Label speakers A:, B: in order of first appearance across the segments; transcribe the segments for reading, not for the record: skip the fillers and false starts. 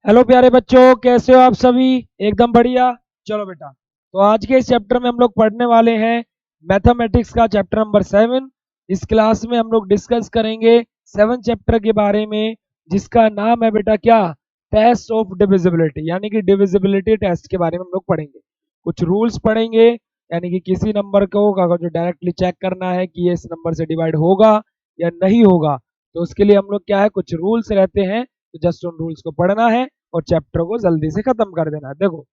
A: Hello प्यारे बच्चों, कैसे हो आप सभी। एकदम बढ़िया। चलो बेटा, तो आज के इस चैप्टर में हम लोग पढ़ने वाले हैं मैथमेटिक्स का चैप्टर नंबर 7। इस क्लास में हम लोग डिस्कस करेंगे 7 चैप्टर के बारे में, जिसका नाम है बेटा क्या, टेस्ट ऑफ डिविजिबिलिटी, यानी कि डिविजिबिलिटी टेस्ट के बारे में हम लोग पढ़ेंगे। कुछ रूल्स पढ़ेंगे, यानी कि किसी नंबर को अगर जो डायरेक्टली चेक करना है कि ये इस नंबर से डिवाइड होगा या नहीं होगा, तो उसके लिए हम लोग क्या है, कुछ रूल्स रहते हैं। तो जस्ट उन रूल्स को पढ़ना है और चैप्टर को जल्दी से खत्म कर देना है। देखो,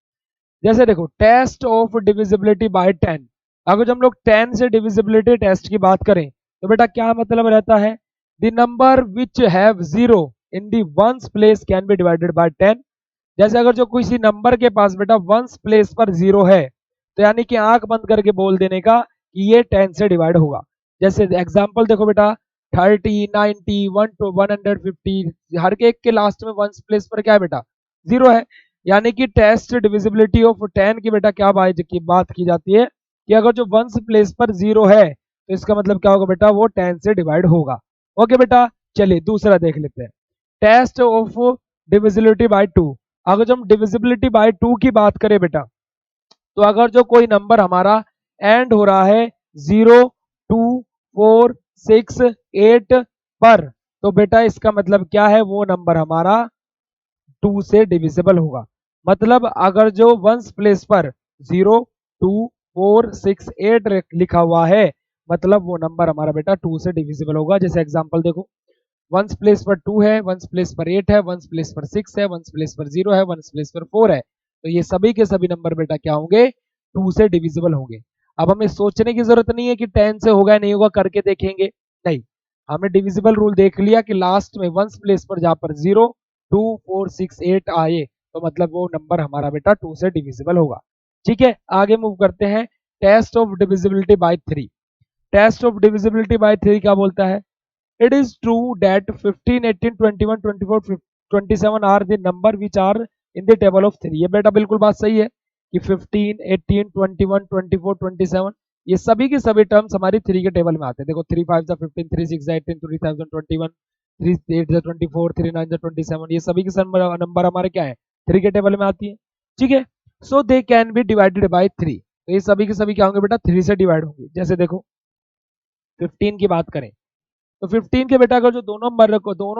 A: जैसे देखो, टेस्ट ऑफ डिविजिबिलिटी बाय 10। अगर जो हम लोग 10 से डिविजिबिलिटी टेस्ट की बात करें तो बेटा क्या मतलब रहता है, the number which have zero in the ones place can be divided bye 10। जैसे अगर जो किसी नंबर के पास बेटा वंस प्लेस पर जीरो है, तो यानी कि आंख बंद करके बोल देने का कि ये 10 से डिवाइड होगा। जैसे एग्जांपल देखो बेटा, 30, 90, 150, हर एक के लास्ट में वंस प्लेस पर क्या है बेटा, जीरो है। यानी कि टेस्ट डिविजिबिलिटी ऑफ 10 की बेटा क्या बात की जाती है कि अगर जो वंस प्लेस पर जीरो है तो इसका मतलब क्या होगा बेटा, वो 10 से डिवाइड होगा। ओके बेटा, चलिए दूसरा देख लेते हैं, टेस्ट ऑफ डिविजिबिलिटी बाय 2। अगर जो हम डिविजिबिलिटी बाय 2 की बात करें बेटा, तो अगर जो कोई नंबर हमारा एंड हो रहा है 0, 2, 4, 6, 8 पर, तो बेटा इसका मतलब क्या है, वो नंबर हमारा 2 से डिविजिबल होगा। मतलब अगर जो वंस प्लेस पर 0, 2, 4, 6, 8 लिखा हुआ है, मतलब वो नंबर हमारा बेटा 2 से डिविजिबल होगा। जैसे एग्जांपल देखो, वंस प्लेस पर 2 है, वंस प्लेस पर 8 है, वंस प्लेस पर 6 है, वंस प्लेस पर 0 है, वंस प्लेस पर 4 है, तो ये सभी के सभी नंबर बेटा क्या होंगे, 2 से डिविजिबल होंगे। अब हमें सोचने की जरूरत नहीं है कि 10 से होगा नहीं होगा, करके देखेंगे, नहीं। हमने डिविजिबल रूल देख लिया कि लास्ट में वंस प्लेस पर जहां पर 0, 2, 4, 6, 8 आए, तो मतलब वो नंबर हमारा बेटा 2 से डिविजिबल होगा। ठीक है, आगे मूव करते हैं, test of divisibility by 3। Test of divisibility by 3 क्या बोलता है, it is true that 15, 18, 21, 24, 27 are the number which are in the table of 3। ये बेटा बिल्कुल बात सही है कि 15, 18, 21, 24, 27 ये सभी के सभी टर्म्स हमारी 3 के टेबल में आते हैं। देखो 3 5 15, 3 6 18, 3 7 21, 3 8 24, 3 9 27, ये सभी के नंबर हमारे क्या है, 3 के टेबल में आती है। ठीक है, so they can be divided by 3। तो ये सभी के सभी क्या होंगे बेटा, 3 से डिवाइड होंगे। जैसे देखो 15 की बात करें, तो 15 के बेटा अगर जो दोनों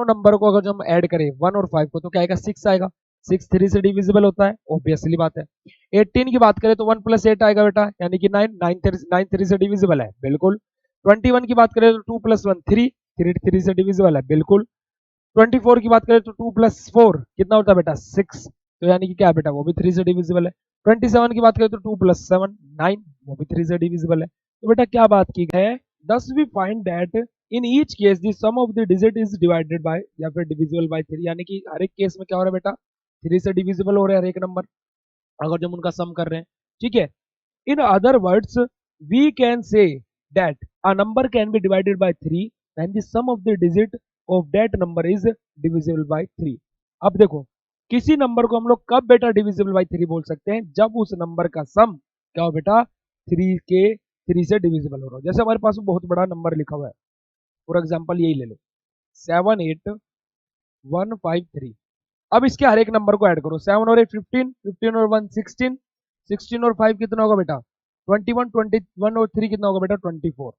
A: नंबर को अगर जो हम ऐड करें 1 और 5 को, तो क्या आएगा, 6 आएगा। 6 3 से डिविजिबल होता है, ऑब्वियसली बात है। 18 की बात करें तो 1 + 8 आएगा बेटा, यानी कि 9, 9 3 से डिविजिबल है, बिल्कुल। 21 की बात करें तो 2 + 1 3, 3 3 से डिविजिबल है, बिल्कुल। 24 की बात करें तो 2 + 4 कितना होता है बेटा, 6, तो यानी कि क्या है बेटा, वो भी 3 से डिविजिबल है। 27 की बात करें तो 2 + 7 9, वो भी 3 से डिविजिबल है। तो बेटा क्या बात की है, thus we find that in each case the sum of the digit is divided by या फिर divisible by 3। यानी कि हर एक केस में क्या हो रहा है बेटा, 3 से डिविजिबल हो रहा है हर एक नंबर, अगर जब उनका सम कर रहे हैं। ठीक है, in other words we can say that a number can be divided by 3 and the sum of the digit of that number is divisible by 3। अब देखो, किसी नंबर को हम लोग कब बेटा डिविजिबल बाई 3 बोल सकते हैं, जब उस नंबर का सम क्या हो बेटा, 3 से डिविजिबल हो रहा हो। जैसे हमारे पास बहुत बड़ा नंबर लिखा हुआ है, फॉर एग्जाम्पल यही ले लो, 78153। अब इसके हर एक नंबर को ऐड करो, 7 और 8 15, 15 और 1 16, 16 और 5 कितना होगा बेटा 21, 21 और 3 कितना होगा बेटा 24।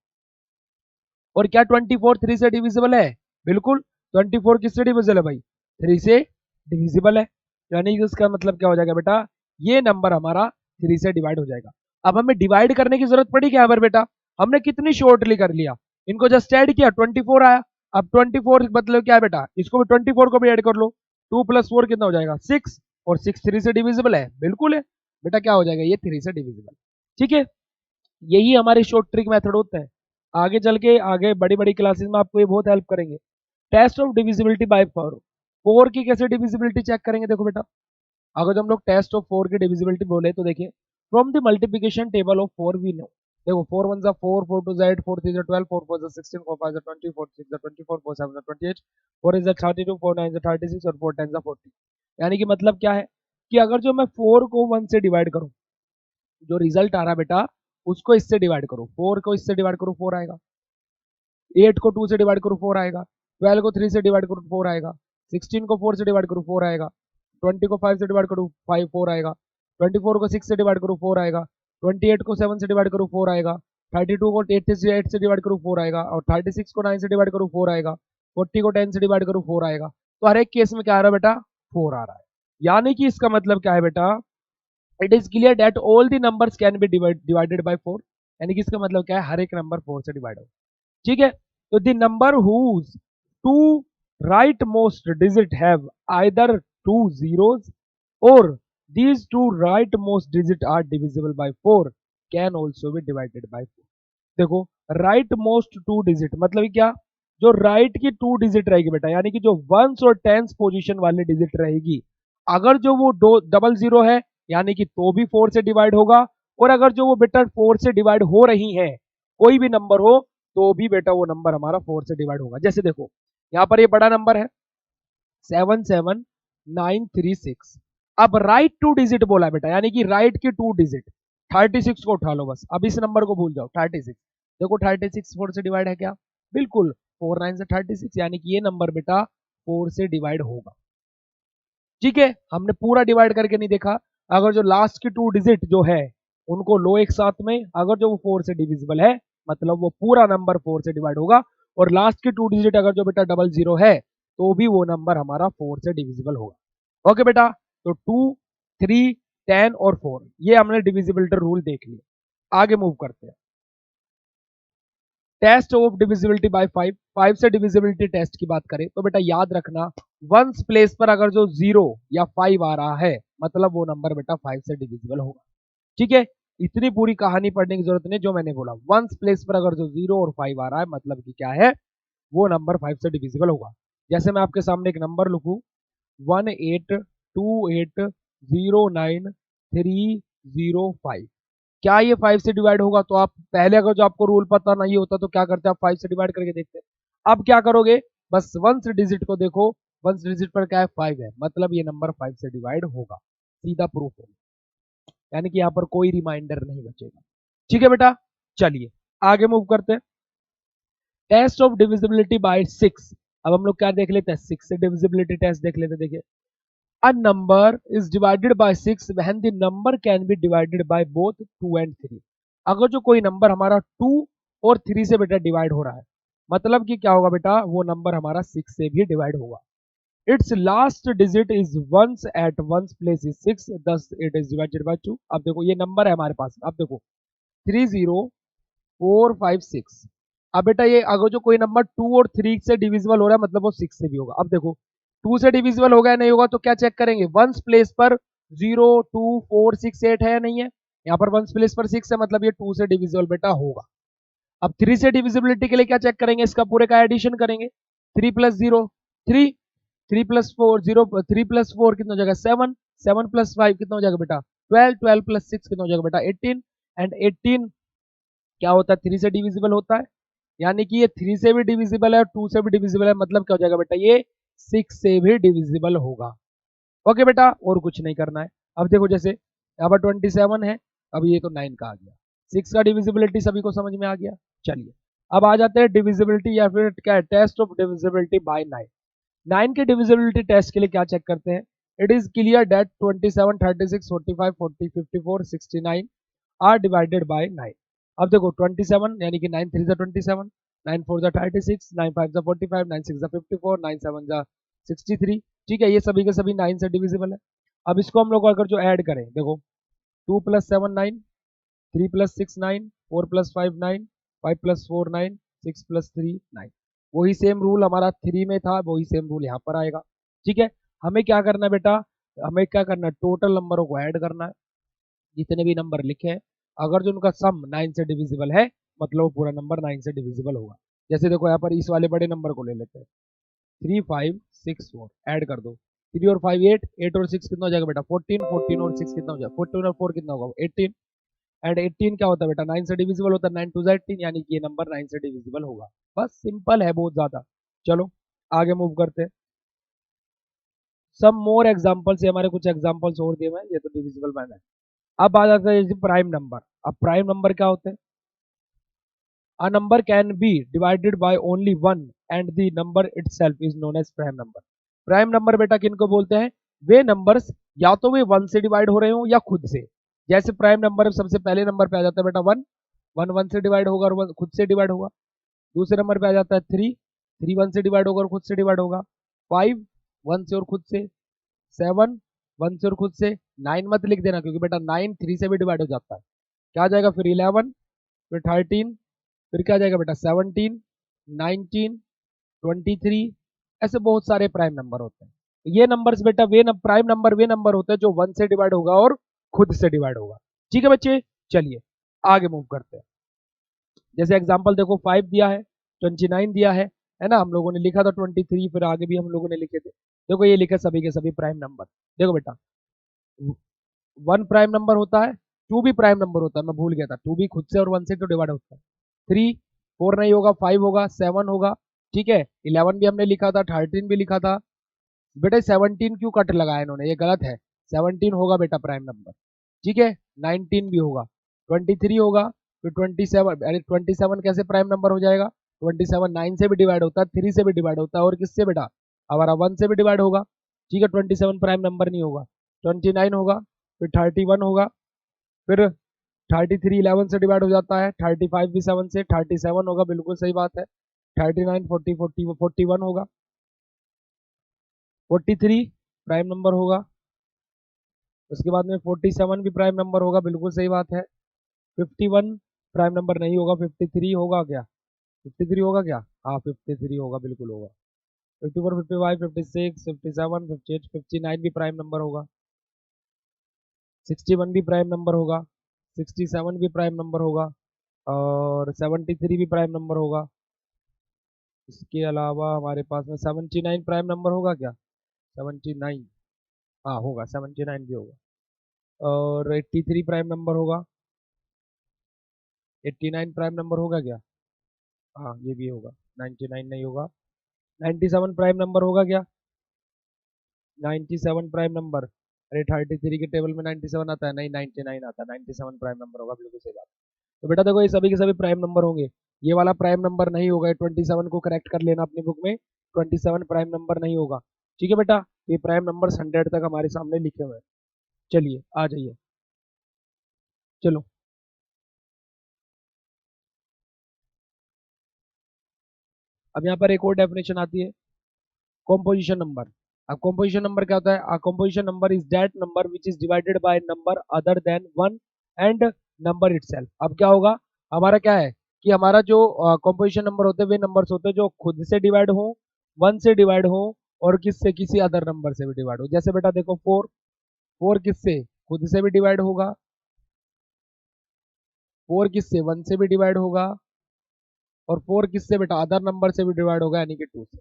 A: और क्या 24 3 से डिविजिबल है, बिल्कुल। 24 किससे डिविजिबल है भाई, 3 से डिविजिबल है, यानी कि उसका मतलब क्या हो जाएगा बेटा, ये नंबर हमारा 3 से डिवाइड हो जाएगा। अब हमें डिवाइड करने की जरूरत पड़ी क्या, बेटा हमने कितनी शॉर्टली कर लिया, इनको जस्ट ऐड किया 24 आया। अब 24 मतलब क्या है बेटा, इसको भी 24 को भी ऐड कर लो, 2 + 4 कितना हो जाएगा 6, और 6 3 से डिविजिबल है, बिल्कुल है बेटा, क्या हो जाएगा ये 3 से डिविजिबल। ठीक है, यही हमारी शॉर्ट ट्रिक मेथड होता है। आगे चल के आगे बड़ी बड़ी क्लासेस में आपको ये बहुत हेल्प करेंगे। टेस्ट ऑफ डिविजिबिलिटी बाय 4, 4 की कैसे डिविजिबिलिटी चेक करेंगे, देखो बेटा अगर जो हम लोग टेस्ट ऑफ 4 की डिविजिबिलिटी बोले तो देखिए, from the multiplication table of 4 we know. देखो 4 1 4, 4 2 8, 4 3 12, 4 4 16, 4 5 20, 4 6 24, 4 7 28, 4 is 32, 4 9 36 और 4 10 40। यानी कि मतलब क्या है कि अगर जो मैं 4 को 1 से डिवाइड करूं, जो रिजल्ट आ रहा बेटा उसको इससे डिवाइड करो, 4 को इससे डिवाइड करो 4 आएगा, 8 को 2 से डिवाइड करो 4 आएगा, 12 को 3 से डिवाइड करो 4 आएगा, 16 को 4 से डिवाइड करो 4 आएगा, 20 को 5 से डिवाइड करूँ 5 4 आएगा, 24 को 6 से डिवाइड करूँ 4 आएगा, 28 को 7 से डिवाइड करूँ 4 आएगा, 32 को 8 से डिवाइड करूँ 4 आएगा, और 36 को 9 से डिवाइड करूँ 4 आएगा, 40 को 10 से डिवाइड करूँ 4 आएगा। तो हर एक केस में क्या आ रहा है बेटा, 4 आ रहा है। यानी कि इसका मतलब क्या है बेटा, it is clear that all the numbers can be divided bye 4। यानी कि इसका मतलब क्या है, हर एक नंबर 4 से डिवाइड हो। ठीक है, तो the number whose two rightmost digit have either 2 zeros और these two right most digit are divisible by 4 can also be divided by 4। देखो, राइट मोस्ट 2 डिजिट मतलब क्या, जो राइट की 2 डिजिट रहेगी बेटा, यानी कि जो वंस और टेंस पोजीशन वाली डिजिट रहेगी, अगर जो वो दो डबल जीरो है यानी कि तो भी 4 से डिवाइड होगा, और अगर जो वो बेटा 4 से डिवाइड हो रही है कोई भी नंबर हो तो भी बेटा वो नंबर हमारा 4 से डिवाइड होगा। जैसे देखो यहाँ पर ये बड़ा नंबर है 77936। अब राइट 2 डिजिट बोला बेटा, यानी कि राइट की 2 डिजिट 36 को उठा लो बस, अब इस नंबर को भूल जाओ 36। देखो 36 4 से डिवाइड है क्या, बिल्कुल 4 9 से 36, यानी कि ये नंबर बेटा 4 से डिवाइड होगा। ठीक है, हमने पूरा डिवाइड करके नहीं देखा, अगर जो लास्ट की 2 डिजिट जो है उनको लो एक साथ में, अगर जो वो 4 से डिविजिबल है मतलब वो पूरा नंबर 4 से डिवाइड होगा, और लास्ट की 2 डिजिट अगर जो बेटा डबल जीरो है तो भी वो नंबर हमारा 4 से डिविजिबल होगा। ओके बेटा, तो 2 3 10 और 4 ये हमने डिविजिबिलिटी रूल देख लिया। आगे मूव करते हैं, टेस्ट ऑफ डिविजिबिलिटी बाय 5 से डिविजिबिलिटी टेस्ट की बात करें तो बेटा याद रखना, वंस प्लेस पर अगर जो 0 या 5 आ रहा है मतलब वो नंबर बेटा 5 से डिविजिबल होगा। ठीक है, इतनी पूरी कहानी पढ़ने की जरूरत नहीं, जो मैंने बोला वंस प्लेस पर अगर जो 0 और 5 आ रहा है मतलब कि क्या है, वो नंबर 5 से डिविजिबल होगा। जैसे मैं आपके सामने एक नंबर लिखूं 182809 305, क्या ये 5 से डिवाइड होगा, तो आप पहले अगर जो आपको रूल पता नहीं होता तो क्या करते आप 5 से डिवाइड करके देखते। अब क्या करोगे, बस वंस डिजिट को देखो, वंस डिजिट पर क्या है 5 है, मतलब ये नंबर 5 से डिवाइड होगा, सीधा प्रूफ होगा, यानी कि यहाँ पर कोई रिमाइंडर नहीं बचेगा। ठीक है बेटा, चलिए आगे मूव करते हैं, टेस्ट ऑफ डिविजिबिलिटी बाय 6। अब हम लोग क्या देख लेते हैं, 6 से डिविजिबिलिटी टेस्ट देख लेते हैं। देखिए, a number is divided by 6 when the number can be divided by both 2 and 3। अगर जो कोई नंबर हमारा 2 और 3 से बेटा डिवाइड हो रहा है मतलब कि क्या होगा बेटा, वो नंबर हमारा 6 से भी डिवाइड होगा। Its last digit is ones at ones place is 6 thus it is divided by 2। अब देखो ये नंबर है हमारे पास, अब देखो 30456। अब बेटा ये अगर जो कोई नंबर 2 और 3 से डिविजिबल हो रहा है मतलब वो 6 से भी होगा। अब देखो 2 से डिविजिबल होगा या नहीं होगा, तो क्या चेक करेंगे, वंस प्लेस पर 0 2 4 6 8 है या नहीं है, यहाँ पर वंस प्लेस पर 6 है मतलब ये 2 से डिविजिबल बेटा होगा। अब 3 से डिविजिबिलिटी के लिए क्या चेक करेंगे, इसका पूरे का एडिशन करेंगे, 3 प्लस 0 3, 3 प्लस 4 0, 3 प्लस 4 कितना हो जाएगा 7, 7 प्लस 5 कितना हो जाएगा बेटा 12, 12 प्लस 6 कितना हो जाएगा बेटा 18, एंड 18 क्या होता है 3 से डिविजिबल होता है, यानी कि ये 3 से भी डिविजिबल है और 2 से भी डिविजिबल है, मतलब क्या हो जाएगा बेटा ये 6 से भी डिविजिबल होगा। ओके बेटा, और कुछ नहीं करना है। अब देखो जैसे यहाँ पर 27 है, अब ये तो 9 का आ गया, 6 का डिविजिबिलिटी सभी को समझ में आ गया। चलिए अब आ जाते हैं डिविजिबिलिटी या फिर क्या है, टेस्ट ऑफ डिविजिबिलिटी बाय 9। 9 के डिविजिबिलिटी टेस्ट के लिए क्या चेक करते हैं, it is clear that 27 36 45 40 54 69 are divided by 9। अब देखो 27 यानी कि 9 3 27, 9 4 36, 9 5 45, 9 6 54, 9 7 63। ठीक है, ये सभी के सभी 9 से डिविजिबल है। अब इसको हम लोग अगर जो ऐड करें, देखो 2 plus 7 9, 3 plus 6 9, 4 plus 5 9, 5 plus 4 9, 6 plus 3 9। वही सेम रूल हमारा 3 में था, वही सेम रूल यहाँ पर आएगा। ठीक है, हमें क्या करना है बेटा, हमें क्या करना है, टोटल नंबरों को ऐड करना है, जितने भी नंबर लिखे हैं अगर जो उनका सम 9 से डिविजिबल है मतलब पूरा नंबर 9 से डिविजिबल होगा। जैसे देखो यहाँ पर इस वाले बड़े नंबर को ले लेते हैं 3564, ऐड कर दो 3 और 5 8, 8 और 6 कितना हो जाएगा बेटा 14, 14 और 6 कितना हो जाएगा 14 और 4 कितना होगा 18, एंड 18 क्या होता है बेटा 9 से डिविजिबल होता है, 9 2 18, यानी कि ये नंबर 9 से डिविजिबल होगा। बस सिंपल है बहुत ज्यादा। चलो आगे मूव करते हैं, सम मोर एग्जाम्पल्स, ये हमारे कुछ एग्जाम्पल्स और दिए हुए हैं, ये तो डिविजिबल मैन है। अब आ जाता है जैसे प्राइम नंबर। अब प्राइम नंबर क्या होते हैं, a number can be divided by only one and the number itself is known as prime number। Prime number बेटा किनको बोलते हैं, वे नंबर्स या तो वे 1 से डिवाइड हो रहे हो या खुद से। जैसे प्राइम नंबर सबसे पहले नंबर पे आ जाता है बेटा 1, 1 1 से डिवाइड होगा और 1 खुद से डिवाइड होगा। दूसरे नंबर पे आ जाता है 3, 3 1 से डिवाइड होगा और खुद से डिवाइड होगा। 5 1 से और खुद से। 7 1 से और खुद से। 9 मत लिख देना क्योंकि बेटा 9 3 से भी डिवाइड हो जाता है। क्या आ जाएगा फिर 11, फिर 13, फिर क्या आ जाएगा बेटा 17, 19, 23। ऐसे बहुत सारे प्राइम नंबर होते हैं। तो ये नंबर्स बेटा प्राइम नंबर वे नंबर होते हैं जो 1 से डिवाइड होगा और खुद से डिवाइड होगा। ठीक है बच्चे, चलिए आगे मूव करते हैं। जैसे एग्जांपल देखो 5 दिया है, 29 दिया है ना। हम लोगों ने लिखा था 23, फिर आगे भी हम लोगों ने लिखे थे। देखो ये लिखे सभी के सभी प्राइम नंबर। देखो बेटा 1 प्राइम नंबर होता है, 2 भी प्राइम नंबर होता है, मैं भूल गया था। 2 भी खुद से और 1 से तो डिवाइड होता है। 3 4 नहीं होगा, 5 होगा, 7 होगा। ठीक है, 11 भी हमने लिखा था, 13 भी लिखा था। बेटा 17 क्यों कट लगाया इन्होंने, ये गलत है। 17 होगा बेटा प्राइम नंबर। ठीक है, 19 भी होगा, 23 होगा, फिर 27। अरे 27 कैसे प्राइम नंबर हो जाएगा? 27 9 से भी डिवाइड होता है, 3 से भी डिवाइड होता है और किससे बेटा? हमारा 1 से भी डिवाइड होगा। ठीक है, 27 प्राइम नंबर नहीं होगा। 29 होगा, फिर 31 होगा, फिर 33 11 से डिवाइड हो जाता है। 35 भी 7 से। 37 होगा, बिल्कुल सही बात है। 39 40 41 होगा। 43 प्राइम नंबर होगा। उसके बाद में 47 भी प्राइम नंबर होगा, बिल्कुल सही बात है। 51 प्राइम नंबर नहीं होगा, 53 होगा क्या? 53 होगा क्या? हाँ 53 होगा, बिल्कुल होगा। 54 55 56 57 58 59 भी प्राइम नंबर होगा। 61 भी प्राइम नंबर होगा। 67 भी प्राइम नंबर होगा और 73 भी प्राइम नंबर होगा। इसके अलावा हमारे पास में 79 प्राइम नंबर होगा क्या? 79, हाँ होगा, 79 भी होगा। और 83 प्राइम नंबर होगा। 89 प्राइम नंबर होगा क्या? हाँ ये भी होगा। 99 नहीं होगा। 97 प्राइम नंबर होगा क्या? 97 प्राइम नंबर, अरे 33 के टेबल में 97 आता है, नहीं 99 आता है। 97 प्राइम नंबर होगा, बिल्कुल सही बात। तो बेटा देखो ये सभी के सभी प्राइम नंबर होंगे। ये वाला प्राइम नंबर नहीं होगा, 27 को करेक्ट कर लेना अपनी बुक में। 27 प्राइम नंबर नहीं होगा। ठीक है बेटा, ये प्राइम नंबर 100 तक हमारे सामने लिखे हुए हैं। चलिए आ जाइए, चलो। अब यहाँ पर एक और डेफिनेशन आती है, कॉम्पोजिशन नंबर। अब कॉम्पोजिशन नंबर क्या होता है? Composition number is that number which is divided by number other than 1 and number itself. अब क्या होगा, हमारा क्या है कि हमारा जो कॉम्पोजिशन नंबर होते हैं वे नंबर्स होते हैं जो खुद से डिवाइड हो, 1 से डिवाइड हो और किससे? किसी अदर नंबर से भी डिवाइड हो। जैसे बेटा देखो 4, 4 किससे? खुद से भी डिवाइड होगा। 4 किससे? 1 से भी डिवाइड होगा। और 4 किससे बेटा? अदर नंबर से भी डिवाइड होगा, यानी कि 2 से,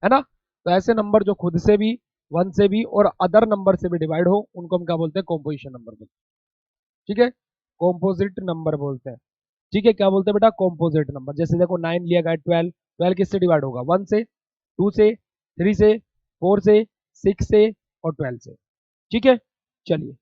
A: है ना। तो ऐसे नंबर जो खुद से भी, 1 से भी और अदर नंबर से भी डिवाइड हो, उनको हम क्या बोलते हैं? कॉम्पोजिशन नंबर बोलते हैं। ठीक है, कॉम्पोजिट नंबर बोलते हैं। ठीक है, क्या बोलते हैं बेटा? Composite number. जैसे देखो 9 लिया गया, 12, 12 किससे डिवाइड होगा? 1 से, 2 से, 3 से, 4 से, 6 से और 12 से। ठीक है, चलिए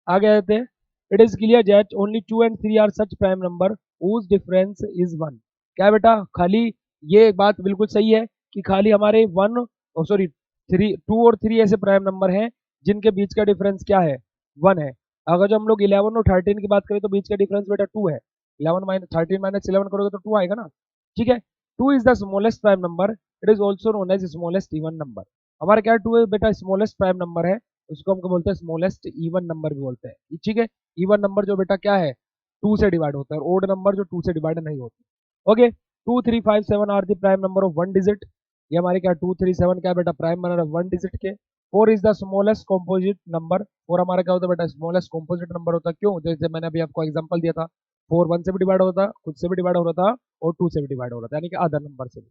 A: आगे आते हैं। It is clear that only 2 and 3 are such prime number whose difference is 1। क्या बेटा? खाली ये बात बिल्कुल सही है कि खाली हमारे 1 सॉरी 3, 2 और 3 ऐसे प्राइम नंबर हैं जिनके बीच का डिफरेंस क्या है? 1 है। अगर जो हम लोग 11 और 13 की बात करें तो बीच का डिफरेंस बेटा 2 है। 11 माइनस 13 माइनस 11 करोगे तो 2 आएगा ना। ठीक है, 2 is the smallest prime number, it is also known as smallest even number. हमारा क्या 2 है बेटा? स्मॉलेस्ट प्राइम नंबर है, उसको हम बोलते हैं स्मॉलेस्ट इवन नंबर भी बोलते हैं। ठीक है, इवन नंबर जो बेटा क्या है? 2 से डिवाइड होता है, और ओड नंबर जो 2 से डिवाइड नहीं होते। Okay, 2 3 5 7 are the prime number of 1 digit. ये हमारे क्या 2 3 7 क्या बेटा? प्राइम नंबर ऑफ 1 डिजिट के। 4 is the smallest composite number. 4 हमारा क्या होता है बेटा? स्मॉलेस्ट कॉम्पोजिट नंबर होता है। क्यों? जैसे मैंने अभी आपको एग्जांपल दिया था, 4 1 से भी डिवाइड होता, खुद से भी डिवाइड हो रहा था और 2 से भी डिवाइड हो रहा था, यानी कि अदर नंबर से भी।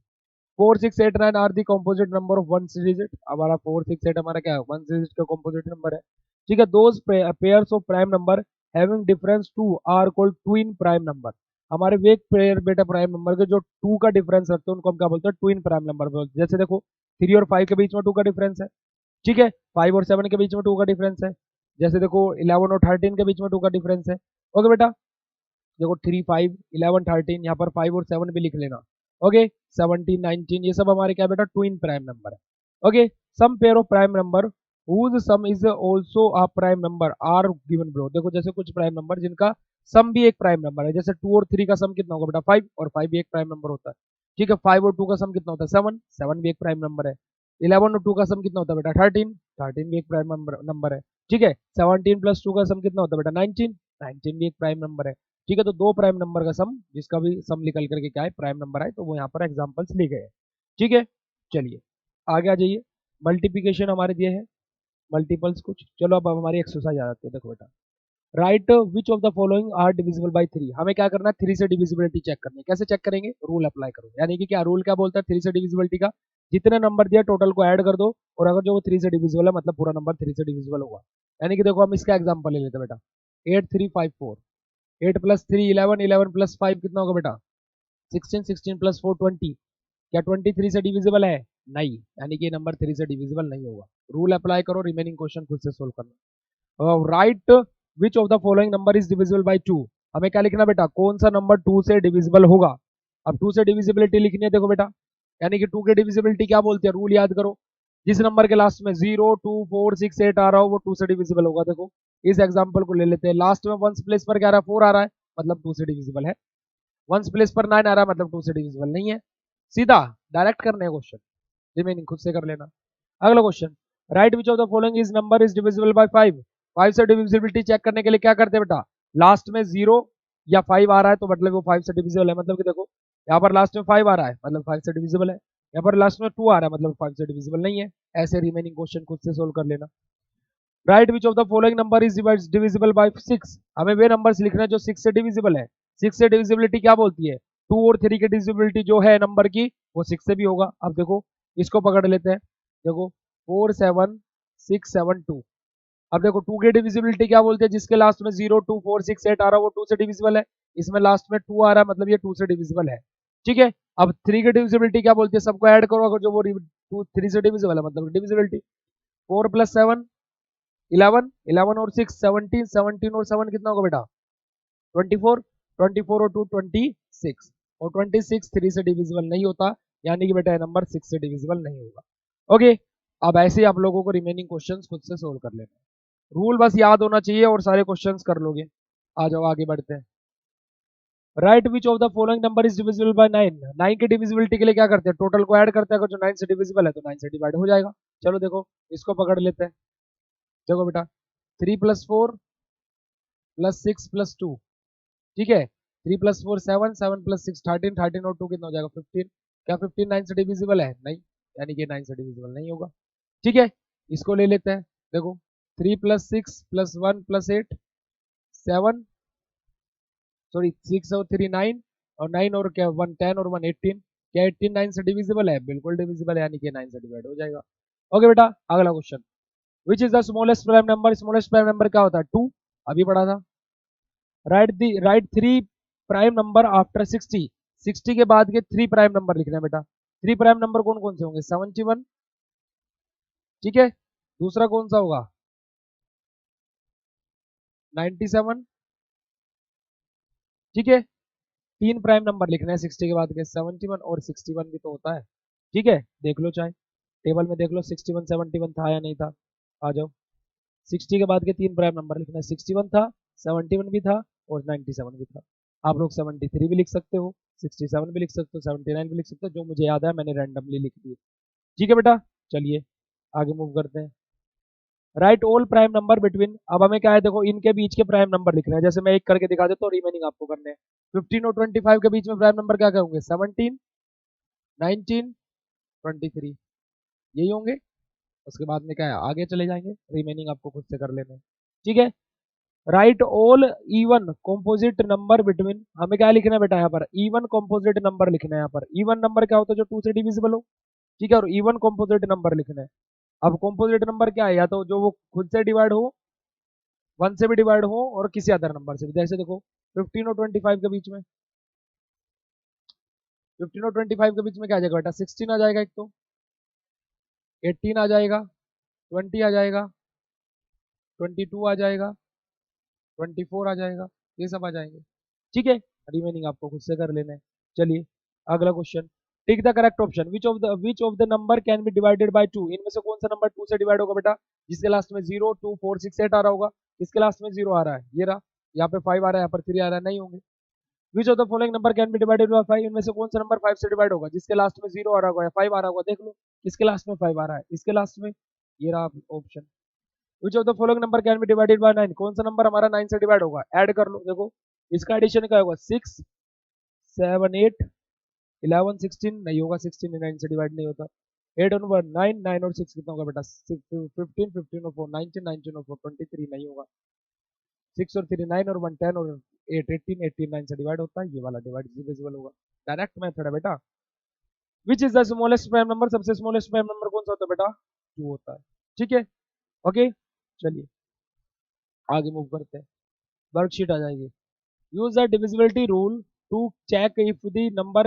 A: 4 6 8 9 are the composite number of 1 digit. हमारा 4 6 8 हमारा क्या है? 1 डिजिट का कॉम्पोजिट नंबर है। ठीक है, those pairs of prime number having difference 2 are called twin prime number. हमारे वे पेयर बेटा प्राइम नंबर के जो 2 का डिफरेंस रखते हैं उनको हम क्या बोलते हैं? ट्विन प्राइम नंबर बोलते हैं। जैसे देखो 3 और 5 के बीच में 2 का डिफरेंस है। ठीक है, 5 और 7 के बीच में 2 का डिफरेंस है। जैसे देखो 11 और 13 के बीच में 2 का डिफरेंस है। ओके बेटा, देखो 3 5 11 13, यहाँ पर 5 और 7 भी लिख लेना। ओके, 17 19 ये सब हमारे क्या बेटा? ट्विन प्राइम नंबर है। Okay, some pair of prime number whose sum is also a prime number are given below। देखो जैसे कुछ प्राइम नंबर जिनका सम भी एक प्राइम नंबर है, जैसे 2 और 3 का सम कितना होगा बेटा 5, और 5 भी एक प्राइम नंबर होता है। ठीक है, 5 और 2 का सम कितना होता है 7, 7 भी एक प्राइम नंबर है। 11 और 2 का सम कितना होता है बेटा 13, 13 भी एक प्राइम नंबर है। ठीक है, 17 प्लस 2 का सम कितना होता है बेटा 19, 19 भी एक प्राइम नंबर है। ठीक है, तो दो प्राइम नंबर का सम, जिसका भी सम निकल करके क्या है प्राइम नंबर है, तो वो यहाँ पर एग्जाम्पल्स ली गए हैं। ठीक है, चलिए आगे आ जाइए। मल्टीप्लीकेशन हमारे दिए हैं, मल्टीपल्स कुछ। चलो अब हमारी एक्सरसाइज आ जाती है। देखो बेटा, write which of the following are divisible by 3। हमें क्या करना है 3 से डिविजिबिलिटी चेक करनी है। कैसे चेक करेंगे, रूल अप्लाई करो। यानी कि क्या रूल क्या बोलता है 3 से डिविजिबिलिटी का, जितने नंबर दिया टोटल को ऐड कर दो, और अगर जो वो 3 से डिविजिबल है मतलब पूरा नंबर 3 से डिविजिबल होगा। यानी कि देखो हम इसका एग्जाम्पल ले लेते हैं बेटा, 8354, 8 प्लस 3 11, 11 प्लस 5 कितना होगा बेटा 16, 16 प्लस 4 20। क्या 23 से डिविजिबल है, नहीं, यानी कि नंबर 3 से डिविजिबल नहीं होगा। रूल अप्लाई करो, रिमेनिंग क्वेश्चन खुद से सोल्व करना। Right which of the following number is divisible by 2। हमें क्या लिखना बेटा, कौन सा नंबर 2 से डिविजिबल होगा। अब 2 से डिविजिबिलिटी लिखनी है, देखो बेटा, यानी कि 2 की डिविजिबिलिटी क्या बोलती है, रूल याद करो, जिस नंबर के लास्ट में 0 2 4 6 8 आ रहा हो वो 2 से डिविजिबल होगा। देखो इस एग्जांपल को ले लेते हैं, लास्ट में वंस प्लेस पर क्या आ रहा है 4 आ रहा है, मतलब 2 से डिविजिबल है। वंस प्लेस पर 9 आ रहा है, मतलब 2 से डिविजिबल नहीं है। सीधा डायरेक्ट करने क्वेश्चन, रिमेनिंग खुद से कर लेना। अगला question, right which of the following is number is divisible by 5। 5 से डिविजिबिलिटी चेक करने के लिए क्या करते हैं बेटा, लास्ट में 0 या 5 आ रहा है तो मतलब वो 5 से डिविजिबल है। मतलब कि देखो यहाँ पर लास्ट में 5 आ रहा है मतलब 5 से डिविजिबल है, यहाँ पर लास्ट में 2 आ रहा है मतलब 5 से डिविजिबल नहीं है। ऐसे रिमेनिंग क्वेश्चन खुद से सोल्व कर लेना। Right which of the following number is divisible by 6। हमें वे नंबर्स लिखना है जो 6 से डिविजिबल है। 6 से डिविजिबिलिटी क्या बोलती है, 2 और 3 की डिविजिबिलिटी जो है नंबर की वो 6 से भी होगा। अब देखो इसको पकड़ लेते हैं, देखो 4 7 6 7 2। अब देखो 2 की डिविजिबिलिटी क्या बोलते हैं, जिसके लास्ट में 0 2 4 6 8 आ रहा है वो 2 से डिविजिबल है। इसमें लास्ट में 2 आ रहा है मतलब ये 2 से डिविजिबल है। ठीक है, अब 3 की डिविजिबिलिटी क्या बोलती है, सबको ऐड करो, अगर जो वो 3 से डिविजिबल है मतलब डिविजिबिलिटी 4 प्लस 7 11, 11 और 6 17, 17 और 7 कितना होगा बेटा 24, 24 और 2 26, और 26 3 से डिविजिबल नहीं होता, यानी कि बेटा ये नंबर 6 से डिविजिबल नहीं होगा। ओके, अब ऐसे ही आप लोगों को रिमेनिंग क्वेश्चंस खुद से सोल्व कर लेना है। रूल बस याद होना चाहिए और सारे क्वेश्चंस कर लोगे। आ जाओ आगे बढ़ते हैं। Right which of the following number is divisible by 9। 9 की डिविजिबिलिटी के लिए क्या करते हैं, टोटल को ऐड करते हैं, अगर जो 9 से डिविजिबल है तो 9 से डिवाइड हो जाएगा। चलो देखो इसको पकड़ लेते हैं। देखो बेटा 3 प्लस 4 प्लस 6 प्लस 2। ठीक है, 3 प्लस 4 7, 7 प्लस 6 13, 13 और 2 कितना हो जाएगा 15। क्या 15 9 से डिविजिबल है, नहीं, यानी कि 9 से डिविजिबल नहीं होगा। ठीक है, इसको ले लेते हैं। देखो 3 प्लस 6 प्लस 1 प्लस 8 7, सॉरी 6 और 3 9, और 9 और क्या 1 10 और 1 18। क्या 18 9 से डिविजिबल है, बिल्कुल डिविजिबल है, यानी कि 9 से डिवाइड हो जाएगा। ओके बेटा, अगला question, which is the smallest prime number. Smallest prime number क्या होता है 2, अभी पढ़ा था। Right 3 prime number after 60। 60 के बाद के 3 प्राइम नंबर लिखना है बेटा। 3 प्राइम नंबर कौन कौन से होंगे 71। ठीक है, दूसरा कौन सा होगा 97। ठीक है, 3 प्राइम नंबर लिखना है 60 के बाद के, 71 और 61 भी तो होता है। ठीक है, देख लो चाहे टेबल में देख लो 61 71 था या नहीं था। आ जाओ, 60 के बाद के 3 प्राइम नंबर लिखना है, 61 था, 71 भी था और 97 भी था। आप लोग 73 भी लिख सकते हो, 67 भी लिख सकते हो, 79 भी लिख सकते हो, जो मुझे याद है मैंने रैंडमली लिख दिए। ठीक है बेटा, चलिए आगे मूव करते हैं। Right all prime number between. अब हमें क्या है, देखो इनके बीच के प्राइम नंबर लिखना है। जैसे मैं एक करके दिखा देता हूँ, रिमेनिंग आपको करने हैं। 15 और 25 के बीच में प्राइम नंबर क्या क्या होंगे 17 19 23, यही होंगे। उसके बाद में क्या है आगे चले जाएंगे, रिमेनिंग आपको खुद से कर लेना है। ठीक है, right all even composite number between. हमें क्या लिखना है बेटा यहाँ पर इवन कॉम्पोजिट नंबर लिखना है। यहाँ पर इवन नंबर क्या होता है, जो 2 से डिविजिबल हो। ठीक है, और इवन कॉम्पोजिट नंबर लिखना है। अब कॉम्पोजिट नंबर क्या है, या तो जो वो खुद से डिवाइड हो, 1 से भी डिवाइड हो, और किसी अदर नंबर से भी। जैसे देखो 15 और 25 के बीच में, 15 और 25 के बीच में क्या आ जाएगा बेटा 16 आ जाएगा, एक तो 18 आ जाएगा, 20 आ जाएगा, 22 आ जाएगा, 24 आ जाएगा, ये सब आ जाएंगे। ठीक है, रिमेनिंग आपको खुद से कर लेना है। चलिए अगला question, tick the correct option. Which of the number can be divided bye 2। इनमें से कौन सा नंबर 2 से डिवाइड होगा बेटा, जिसके लास्ट में 0 2 4 6 8 आ रहा होगा, किसके लास्ट में 0 आ रहा है, ये रहा, यहाँ पे 5 आ रहा है, यहाँ पर 3 आ रहा है, नहीं होंगे। विच of the following number can be divided bye 5, इनमें से कौन सा नंबर 5 से डिवाइड होगा, जिसके लास्ट में 0 आ रहा होगा या 5 आ रहा होगा, देख लो किसके लास्ट में 5 आ रहा है, इसके लास्ट में, ये रहा option. Which of the following number can be divided by 9, कौन सा नंबर हमारा 9 से डिवाइड होगा, ऐड कर लो, देखो इसका एडिशन क्या होगा, 6 7 8 11 16, नहीं होगा, 16 9 से डिवाइड नहीं होता। 8 और 1 9, 9 और 6 कितना होगा बेटा, 15 15 और 4 19, 19 और 4 23, नहीं होगा। 6 और 3 9 और 1 10 और 8 18, 18 9 से डिवाइड होता है, ये वाला डिवाइड डिविजिबल होगा। डायरेक्ट मेथड है बेटा। Which is the smallest prime number, सबसे स्मॉलेस्ट प्राइम नंबर कौन सा होता है बेटा, 2 होता है। ठीक है, ओके, चलिए आगे मूव करते हैं, वर्कशीट आ जाएगी। Use the divisibility rule to check if the number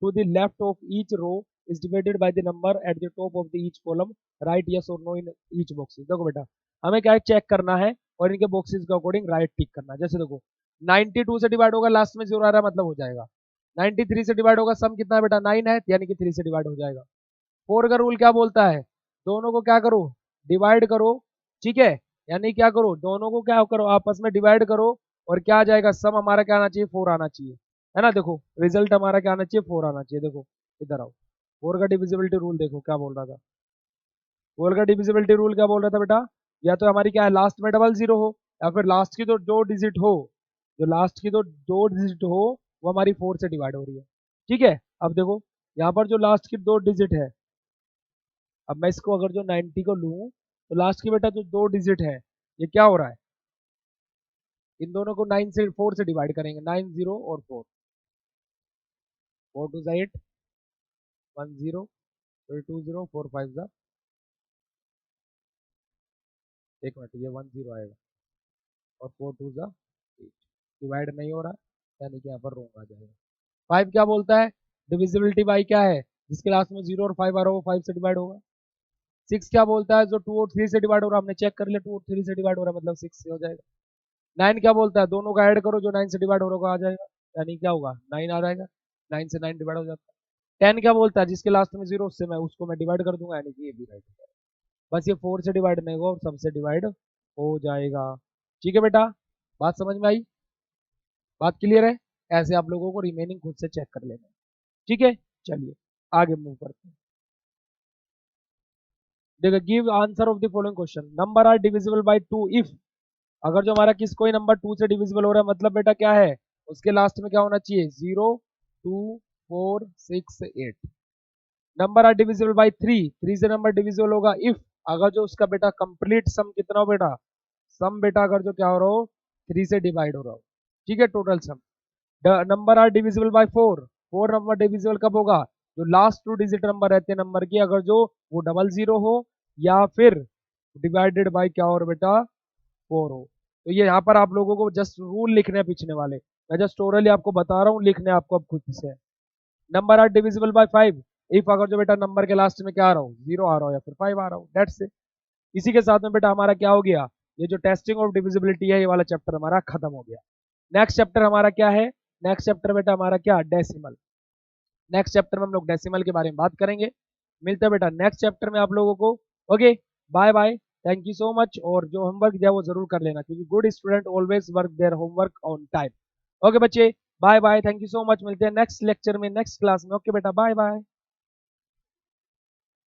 A: to the left of each row is divided by the number at the top of the each column, write yes or no in each boxes। देखो बेटा हमें क्या check करना है और इनके boxes के according right टिक करना है। जैसे देखो 92 से डिवाइड होगा, लास्ट में 0 आ रहा है, मतलब हो जाएगा। 93 से डिवाइड होगा, सम कितना है बेटा 9 है, यानी कि 3 से डिवाइड हो जाएगा। 4 का रूल क्या बोलता है, दोनों को क्या करो, डिवाइड करो, ठीक है, यानी क्या करो, दोनों को क्या करो, आपस में डिवाइड करो, और क्या आ जाएगा, सम हमारा क्या आना चाहिए, 4 आना चाहिए, है ना। देखो रिजल्ट हमारा क्या आना चाहिए, 4 आना चाहिए। देखो इधर आओ, 4 का डिविजिबिलिटी रूल देखो क्या बोल रहा था, 4 का डिविजिबिलिटी रूल क्या बोल रहा था बेटा, या तो हमारी क्या है, लास्ट में डबल जीरो हो, या फिर लास्ट की तो दो डिजिट हो, जो लास्ट की तो दो डिजिट हो वो हमारी 4 से डिवाइड हो रही है। ठीक है, अब देखो यहाँ पर जो लास्ट की 2 डिजिट है, अब मैं इसको अगर जो 90 को लूँ तो लास्ट की बेटा जो 2 डिजिट है ये क्या हो रहा है, इन दोनों को 9 से 4 से डिवाइड करेंगे, 9 0 और 4, 4 2 8 1 0, फिर 2 0, 4 5 जा, एक मिनट, ये 1 0 आएगा और 4 2 जा 8, डिवाइड नहीं हो रहा, यानी कि यहाँ पर रोंग आ जाएगा। 5 क्या बोलता है, डिविजिबिलिटी बाई क्या है, जिसके लास्ट में 0 और 5 आ रहा हो 5 से डिवाइड होगा। 6 क्या बोलता है, जो 2 और 3 से डिवाइड हो रहा है, हमने चेक कर लिया 2 और 3 से डिवाइड हो रहा है, मतलब 6 से हो जाएगा। 9 क्या बोलता है, दोनों का ऐड करो, जो 9 से डिवाइड हो रहा होगा आ जाएगा, यानी क्या होगा 9 आ जाएगा, 9 से 9 डिवाइड हो जाता है। 10 क्या बोलता है, जिसके लास्ट में 0 उससे मैं उसको मैं डिवाइड कर दूंगा, यानी कि ये भी राइट है। बस ये 4 से डिवाइड नहीं होगा और सबसे डिवाइड हो जाएगा। ठीक है बेटा, बात समझ में आई, बात क्लियर है, ऐसे आप लोगों को रिमेनिंग खुद से चेक कर लेना। ठीक है, चलिए आगे मूव करते हैं। देखो give answer of the following question, number are divisible by 2 if, अगर जो हमारा किस कोई नंबर 2 से डिविजिबल हो रहा है, मतलब बेटा क्या है, उसके लास्ट में क्या होना चाहिए, 0 2 4 6 8। नंबर आर डिविजिबल बाय 3, 3 से नंबर डिविजिबल होगा इफ, अगर जो उसका बेटा कंप्लीट सम कितना हो बेटा, सम बेटा अगर जो क्या हो रहा हो 3 से डिवाइड हो रहा हो, ठीक है, total sum. Number are divisible by 4, 4 number divisible कब होगा, जो लास्ट 2 डिजिट नंबर रहते हैं नंबर की, अगर जो वो डबल जीरो हो या फिर डिवाइडेड बाय क्या हो बेटा 4 हो। तो ये यहाँ पर आप लोगों को जस्ट रूल लिखने हैं पिछले वाले, मैं जस्ट ओरली आपको बता रहा हूँ, लिखने आपको अब खुद से। Number are divisible by 5 if, अगर जो बेटा नंबर के लास्ट में क्या आ रहा हो, 0 आ रहा हो या फिर 5 आ रहा हो, दैट्स इट। इसी के साथ में बेटा हमारा क्या हो गया, ये जो टेस्टिंग ऑफ डिविजिबिलिटी है ये वाला चैप्टर हमारा खत्म हो गया। नेक्स्ट चैप्टर हमारा क्या है, नेक्स्ट चैप्टर बेटा हमारा क्या, डेसिमल। नेक्स्ट चैप्टर में हम लोग डेसिमल के बारे में बात करेंगे। मिलते हैं बेटा नेक्स्ट चैप्टर में आप लोगों को। Okay, bye bye, thank you so much. और जो होमवर्क दिया वो जरूर कर लेना, क्योंकि good student always work their homework on time. Okay बच्चे, bye bye, thank you so much, मिलते हैं नेक्स्ट लेक्चर में, नेक्स्ट क्लास में। ओके बेटा, बाय बाय।